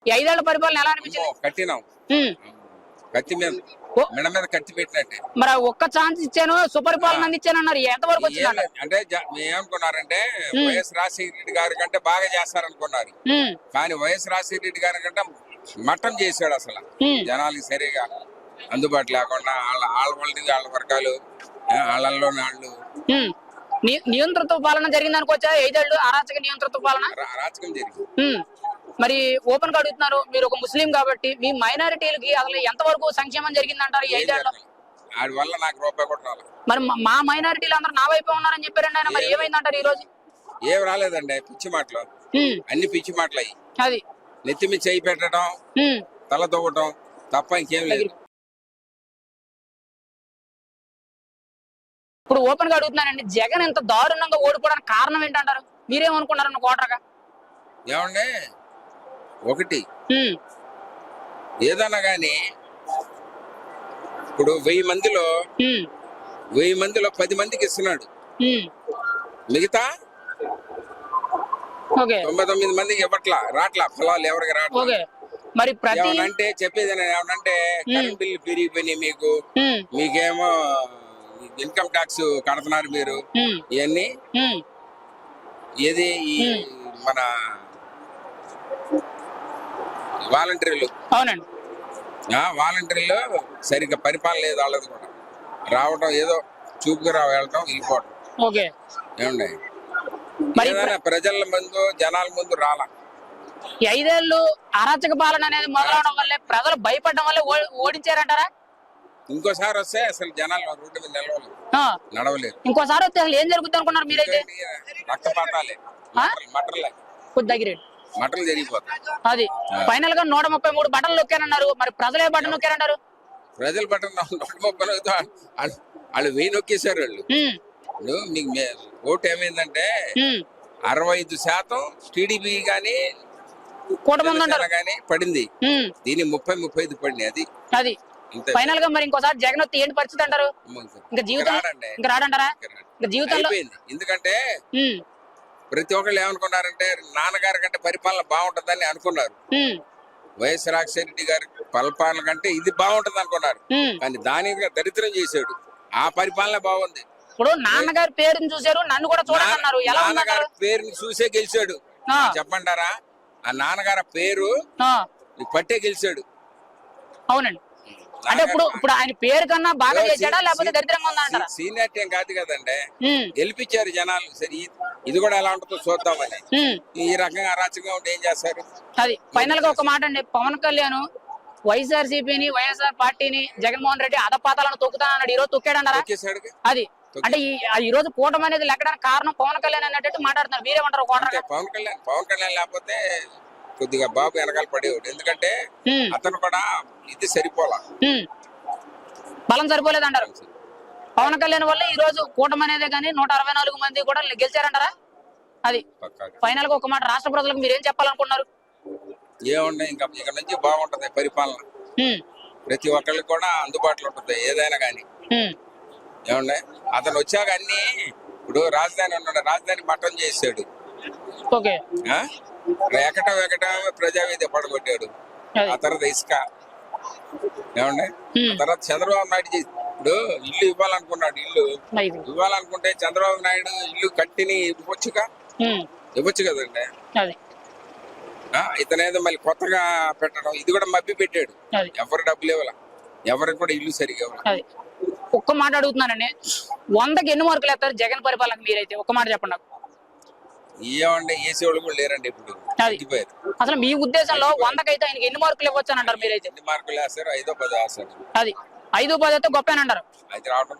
ఈ 5 ఏళ్ల పరిపాలన ఎలా అనిపించింది? కట్టినాం, ఉమ్. కత్తి మీద మెడ మీద కత్తి పెట్టినట్టే. మరి ఒక్క ఛాన్స్ ఇచ్చాను, సుపరిపాలన అందించానన్నారు, ఎంతవరకు ఏం వచ్చిందంట? లేదు. అంటే ఏమనుకున్నారంటే వైఎస్ రాజశేఖర రెడ్డి గారి కంటే బాగా చేస్తారనుకున్నారు. కానీ వైఎస్ రాజశేఖర రెడ్డి గారి కంటే మట్టం చేశాడు అసలు. జనాలకి సరిగా అందుబాటు లేకుండా వాళ్ళ వర్గాలు వాళ్ళల్లో వాళ్ళు నియంత్రిత పాలన జరిగింది అనుకోవచ్చా? 5 ఏళ్ళు అరాచక నియంత్రిత పాలన అరాచకం జరిగింది. మరి ఓపెన్ గా అడుగుతున్నారు, మీరు ఒక ముస్లిం కాబట్టి మీ మైనారిటీలకి అసలు ఎంతవరకు సంక్షేమం జరిగింది అంటారు ఈ 5 ఏళ్ళు? వాడి వల్ల నాకు రూపాయి కూడా రాలేదు. మరి మా మైనారిటీలు అందరూ నా వైపే ఉన్నారని చెప్పారండి ఆయన. మరి ఏమైందంటారు ఈ రోజు? ఏం రాలేదండి, పిచ్చి మాటలు, అన్ని పిచ్చి మాటలు అయ్యి. అది నెత్తి మీద చేయి పెట్టడం, తల దువ్వటం తప్ప ఇంకేం లేదు. ఇప్పుడు ఓపెన్ గా అడుగుతున్నానండి, జగన్ ఎంత దారుణంగా ఓడిపోవడానికి కారణం ఏంటంటారు? మీరేమనుకున్నారన్న కోటరగా? ఏమండి, ఒకటి ఏదన్నా గాని ఇప్పుడు 1000 మందిలో 10 మందికి ఇస్తున్నాడు, మిగతా 99 మందికి ఇవ్వట్లా, రాట్లా ఫలాలు ఎవరికి రాట్లా. మరి ఏమనంటే చెప్పేది ఏమనంటే కరెంట్ బిల్లు పెరిగిపోయినాయి, మీకేమో ఇన్కమ్ ట్యాక్స్ కడుతున్నారు మీరు, ఇవన్నీ ఏది మన వాలంటీర్లు. అవునండి, వాలంటీర్లు సరిగ్గా పరిపాలన లేదు వాళ్ళది కూడా. రావడం ఏదో చూపుగా వెళ్ళటం, వెళ్ళిపోవడం. ఏమండి, ప్రజల ముందు జనాల ముందు రాలా. ఈ 5 ఏళ్ళు అరాచక పాలన అనేది మొదలవడం వల్లే ప్రజలు భయపడడం వల్లే ఓడించారంటారా? ఇంకోసారి వస్తే అసలు జనాలు రోడ్డు మీద నడవలేరు. ఇంకోసారి వస్తే అసలు ఏం జరుగుతుంది అనుకున్నారు మీరైతే? రక్తపాతాలే, మటలు జరిగిపోతాయి. అది ఫైనల్ గా 133 బటన్లు నొక్కానన్నారు. మరి ప్రజలు ఏ బటన్ నొక్కారంటారు? ప్రజలు బటన్ 130 వాళ్ళు 1000 నొక్కేశారు. వాళ్ళు మీకు ఓటు ఏమైందంటే 65% టీడీపీ గానీ పడింది, దీని 30-35 పడింది. అది ఫైనల్ గా మరి ఇంకోసారి జగన్ వస్తే ఏంటి పరిస్థితి అంటారు? ఇంకా జీవితం ఇంకా రాడంటారా? ఇంకా జీవితంలో ఎందుకంటే ప్రతి ఒక్కళ్ళు ఏమనుకున్నారంటే నాన్నగారి కంటే పరిపాలన బాగుంటదని అనుకున్నారు. వైఎస్ రాజశేఖర రెడ్డి గారి పరిపాలన కంటే ఇది బాగుంటది అనుకున్నారు. కానీ దానికి దరిద్రం చేశాడు. ఆ పరిపాలన బాగుంది. ఇప్పుడు నాన్నగారి పేరుని చూశారు, నన్ను కూడా చూడాలన్నారు. నాన్నగారి పేరుని చూసే గెలిచాడు చెప్పంటారా? ఆ నాన్నగారి పేరు పట్టే గెలిచాడు. అవునండి, అంటే ఇప్పుడు ఆయన పేరు కన్నా బాగా చేశాడా లేకపోతే దరిద్రంగా ఉందా అంటారా? సీనియారిటీ ఏం కాదు కదండి, గెలిపించారు జనాలు. సరే ఇది కూడా ఎలా ఉంటుందో చూద్దామని. ఈ రకంగా అరాచకంగా ఉంటే ఏం చేస్తారు? అది ఫైనల్ గా ఒక మాట అండి, పవన్ కళ్యాణ్ వైఎస్ఆర్సీపీని వైఎస్ఆర్ పార్టీని జగన్మోహన్ రెడ్డి అదపాతాలను తొక్కుతానన్నాడు. ఈ రోజు తొక్కాడన్నారా? అది అంటే ఈ రోజు కూటమి అనేది లెక్కడానికి కారణం పవన్ కళ్యాణ్ అన్నట్టు మాట్లాడుతున్నారు. మీరేమంటారు? పవన్ కళ్యాణ్ లేకపోతే కొద్దిగా బాబు వెనకాల పడేవాడు. ఎందుకంటే అతను కూడా ఇది సరిపోలా, బలం సరిపోలేదంటారు. పవన్ కళ్యాణ్ వల్ల ఈ రోజు కూటమి అనేది కానీ 164 మంది కూడా గెలిచారంటారా? అది ఫైనల్ గా ఒక మాట, రాష్ట్ర ప్రజలకు మీరేం చెప్పాలనుకున్నారు? ఏముండే, ఇంకా ఇక్కడ నుంచి బాగుంటది పరిపాలన, ప్రతి ఒక్కరికి కూడా అందుబాటులో ఉంటుంది ఏదైనా గానీ. ఏమండే, అతను వచ్చాక అన్ని ఇప్పుడు రాజధాని ఉన్నాడు, రాజధాని మట్టం చేసాడు. ఎకటం ప్రజావేది పడగొట్టాడు. ఆ తర్వాత ఇసుక. ఏమండే, ఆ తర్వాత చంద్రబాబు నాయుడు ఇప్పుడు ఇల్లు ఇవ్వాలనుకున్నాడు. ఇల్లు ఇవ్వాలనుకుంటే చంద్రబాబు నాయుడు ఇల్లు కట్టిని ఇవ్వచ్చు కదండి. ఇతనేదో మళ్ళీ కొత్తగా పెట్టడం, ఇది కూడా మబ్బి పెట్టాడు. ఎవరు డబ్బులు ఇవ్వాల, ఎవరికి కూడా ఇల్లు సరిగా ఇవ్వాలి. ఒక్క మాట అడుగుతున్నానండి, 100కి ఎన్ని మార్కులు వేస్తారు జగన్ పరిపాలనకు మీరైతే? ఒక్క మాట చెప్పండి నాకు. ఏమంటే వేసే వాళ్ళు కూడా లేరండి ఇప్పుడు. అసలు మీ ఉద్దేశంలో 100కి అయితే ఆయనకి ఎన్ని మార్కులు ఇవ్వచ్చు అని అంటారు మీరైతే? ఎన్ని మార్కులు వేస్తారు? 5-10 వేస్తారు. అది 5-10 అయితే గొప్ప అని అంటారు. అది రావడం